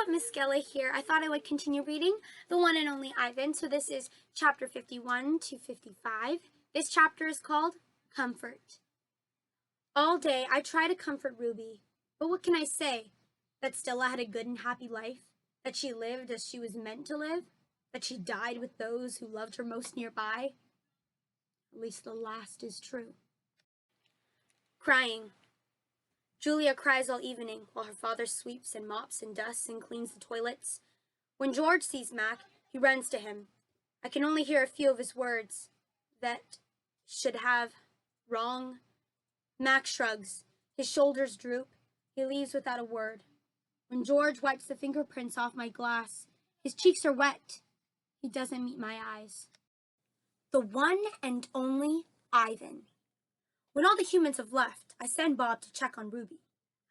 Miss Gella here. I thought I would continue reading The One and Only Ivan. So this is chapter 51 to 55. This chapter is called Comfort. All day I try to comfort Ruby, but what can I say? That Stella had a good and happy life, that she lived as she was meant to live, that she died with those who loved her most nearby. At least the last is true. Crying. Julia cries all evening while her father sweeps and mops and dusts and cleans the toilets. When George sees Mac, he runs to him. I can only hear a few of his words. That should have. Wrong. Mac shrugs. His shoulders droop. He leaves without a word. When George wipes the fingerprints off my glass, his cheeks are wet. He doesn't meet my eyes. The one and only Ivan. When all the humans have left, I send Bob to check on Ruby.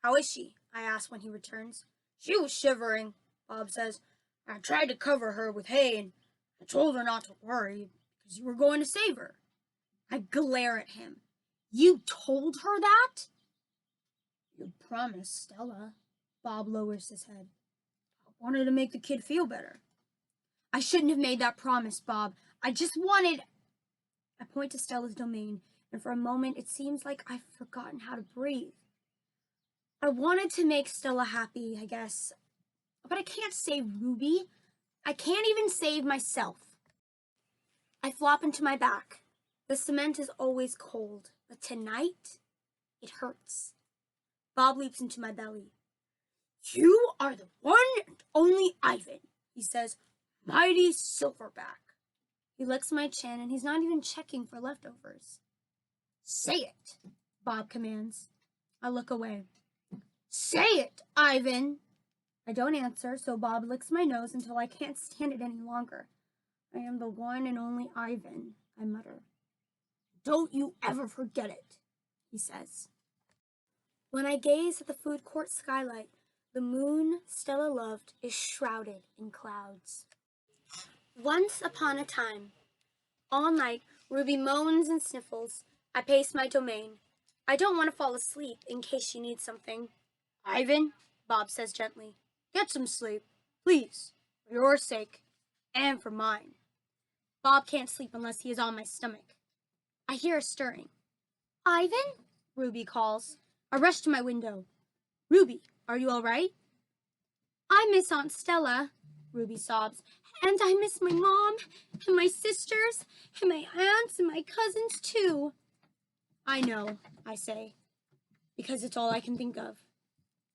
How is she? I ask when he returns. She was shivering, Bob says. I tried to cover her with hay and I told her not to worry because you were going to save her. I glare at him. You told her that? You promised, Stella. Bob lowers his head. I wanted to make the kid feel better. I shouldn't have made that promise, Bob. I just wanted... I point to Stella's domain, and for a moment it seems like I've forgotten how to breathe. I wanted to make Stella happy, I guess, but I can't save Ruby. I can't even save myself. I flop into my back. The cement is always cold, but tonight it hurts. Bob leaps into my belly. You are the one and only Ivan, he says, mighty silverback. He licks my chin and he's not even checking for leftovers. Say it, Bob commands. I look away. Say it, Ivan! I don't answer, so Bob licks my nose until I can't stand it any longer. I am the one and only Ivan, I mutter. Don't you ever forget it, he says. When I gaze at the food court skylight, the moon Stella loved is shrouded in clouds. Once upon a time. All night, Ruby moans and sniffles. I pace my domain. I don't want to fall asleep in case she needs something. Ivan, Bob says gently, get some sleep, please, for your sake, and for mine. Bob can't sleep unless he is on my stomach. I hear a stirring. Ivan? Ruby calls. I rush to my window. Ruby, are you all right? I miss Aunt Stella, Ruby sobs, and I miss my mom, and my sisters, and my aunts, and my cousins too. I know, I say, because it's all I can think of.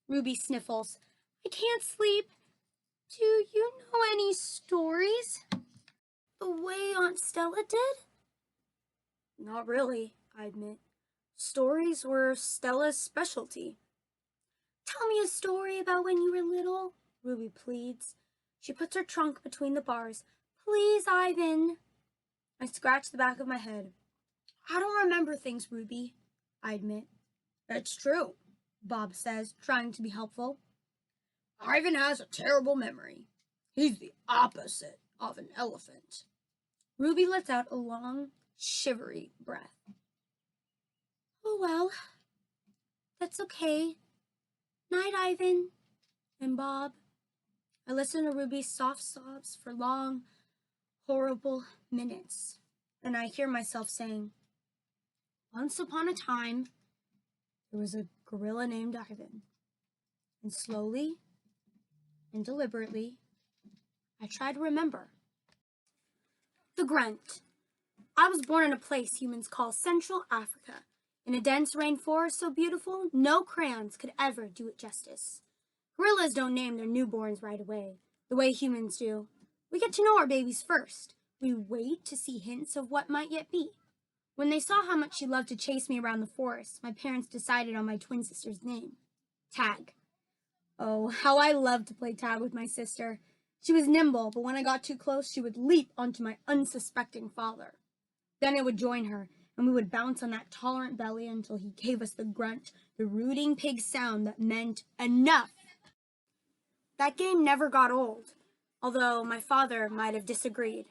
Ruby sniffles. I can't sleep. Do you know any stories? The way Aunt Stella did? Not really, I admit. Stories were Stella's specialty. Tell me a story about when you were little, Ruby pleads. She puts her trunk between the bars. Please, Ivan. I scratch the back of my head. I don't remember things, Ruby, I admit. It's true, Bob says, trying to be helpful. Ivan has a terrible memory. He's the opposite of an elephant. Ruby lets out a long, shivery breath. Oh, well, that's okay. Night, Ivan and Bob. I listen to Ruby's soft sobs for long, horrible minutes, and I hear myself saying, once upon a time, there was a gorilla named Ivan, and slowly and deliberately, I try to remember. The grunt. I was born in a place humans call Central Africa, in a dense rainforest so beautiful no crayons could ever do it justice. Gorillas don't name their newborns right away, the way humans do. We get to know our babies first. We wait to see hints of what might yet be. When they saw how much she loved to chase me around the forest, my parents decided on my twin sister's name, Tag. Oh, how I loved to play tag with my sister. She was nimble, but when I got too close, she would leap onto my unsuspecting father. Then I would join her, and we would bounce on that tolerant belly until he gave us the grunt, the rooting pig sound that meant enough. That game never got old, although my father might have disagreed.